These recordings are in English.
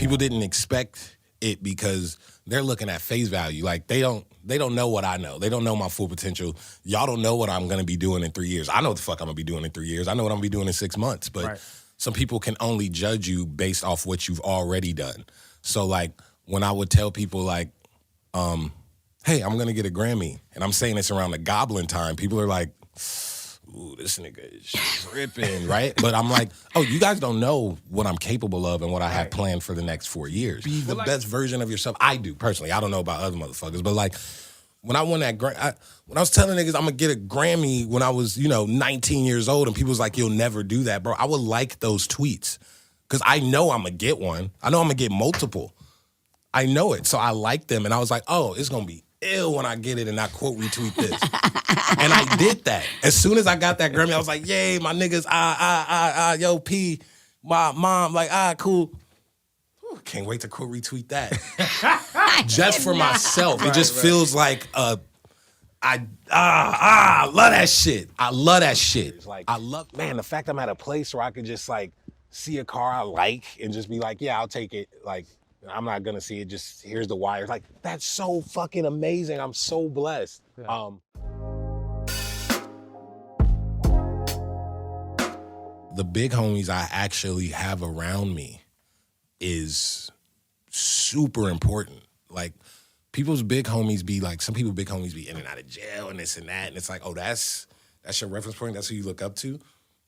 people didn't expect it because they're looking at face value. Like they don't know what I know. They don't know my full potential. Y'all don't know what I'm gonna be doing in 3 years. I know what the fuck I'm gonna be doing in 3 years. I know what I'm gonna be doing in 6 months. But some people can only judge you based off what you've already done. So like when I would tell people like, hey, I'm gonna get a Grammy, and I'm saying this around the Goblin time, people are like, ooh, this nigga is tripping, right? But I'm like, oh, you guys don't know what I'm capable of and what I have planned for the next 4 years. Be the best version of yourself. I do, personally. I don't know about other motherfuckers, but like, when I won that Grammy, when I was telling niggas I'm gonna get a Grammy when I was, 19 years old, and people was like, you'll never do that, bro. I would like those tweets, because I know I'm gonna get one. I know I'm gonna get multiple. I know it, so I like them, and I was like, oh, it's gonna be ill when I get it and I quote retweet this. And I did that. As soon as I got that Grammy, I was like, yay, my niggas, yo, P, my mom, like, cool. Whew, can't wait to quote retweet that. Just for myself. It just feels like, I love that shit. I love that shit. It's like, the fact I'm at a place where I could just like see a car I like and just be like, yeah, I'll take it. Like, I'm not gonna see it, just here's the wires. Like, that's so fucking amazing. I'm so blessed. Yeah. The big homies I actually have around me is super important. Like, people's big homies be like, some people big homies be in and out of jail and this and that. And it's like, oh, that's your reference point? That's who you look up to?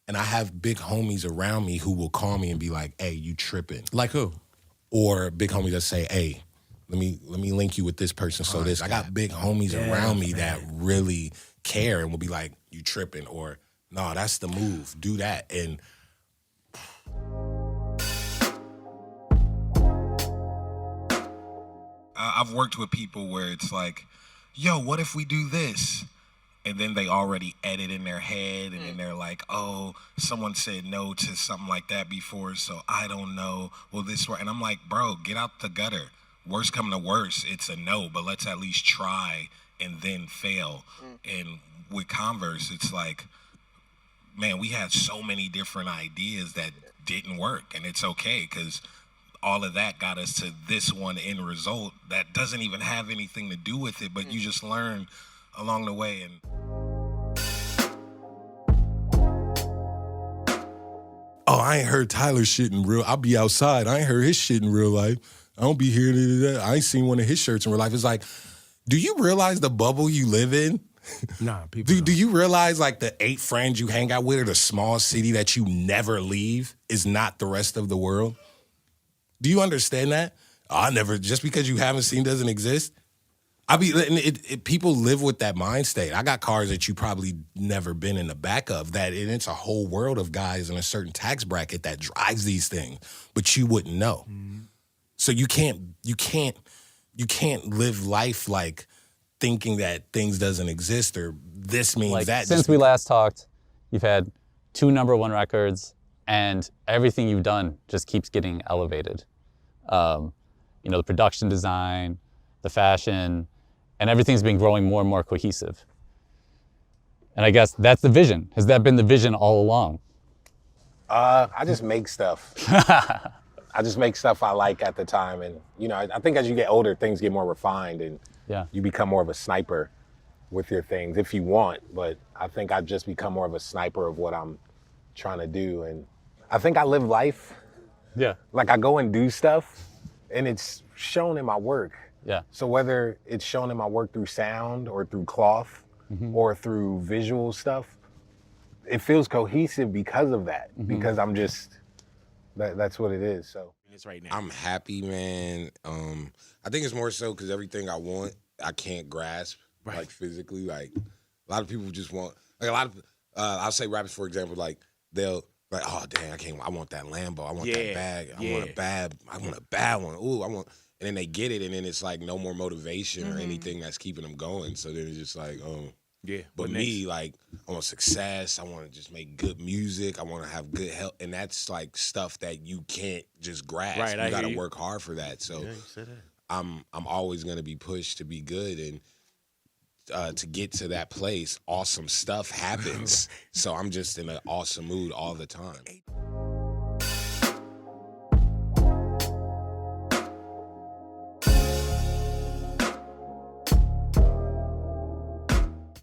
And I have big homies around me who will call me and be like, hey, you tripping. Like who? Or big homies that say, hey, let me link you with this person. So I got big homies around me that really care and will be like, you tripping, or no, that's the move. Do that. And I've worked with people where it's like, yo, what if we do this? And then they already edit in their head, and then they're like, oh, someone said no to something like that before, so I don't know. Well, this way. And I'm like, bro, get out the gutter. Worst come to worst, it's a no, but let's at least try and then fail. And with Converse, it's like, man, we had so many different ideas that didn't work, and it's okay, because all of that got us to this one end result that doesn't even have anything to do with it, but you just learn along the way. And oh, I ain't heard Tyler shit in real. I'll be outside. I ain't heard his shit in real life. I don't be hearing it. I ain't seen one of his shirts in real life. It's like, do you realize the bubble you live in? Nah, people do you realize like the 8 friends you hang out with or the small city that you never leave is not the rest of the world? Do you understand that? Just because you haven't seen doesn't exist. People live with that mind state. I got cars that you probably never been in the back of, and it's a whole world of guys in a certain tax bracket that drives these things, but you wouldn't know. So you can't live life like thinking that things doesn't exist or this means like, that. Since we last talked, you've had 2 #1 records, and everything you've done just keeps getting elevated. The production design, the fashion, and everything's been growing more and more cohesive. And I guess that's the vision. Has that been the vision all along? I just make stuff. I just make stuff I like at the time. And, I think as you get older, things get more refined and you become more of a sniper with your things if you want. But I think I've just become more of a sniper of what I'm trying to do. And I think I live life. Yeah. Like I go and do stuff and it's shown in my work. Yeah. So whether it's shown in my work through sound or through cloth or through visual stuff, it feels cohesive because of that. Because I'm just, that's what it is. So it's right now. I'm happy, man. I think it's more so because everything I want, I can't grasp like physically. Like a lot of people just want, like a lot of, I'll say rappers, for example, like they'll like, oh dang, I want that Lambo. I want that bag. I want a bad one. Ooh, and then they get it, and then it's like no more motivation or anything that's keeping them going. So then it's just like, But me, like, I want success. I want to just make good music. I want to have good health, and that's like stuff that you can't just grasp. Right, you got to work hard for that. So I'm always gonna be pushed to be good, and to get to that place, awesome stuff happens. So I'm just in an awesome mood all the time.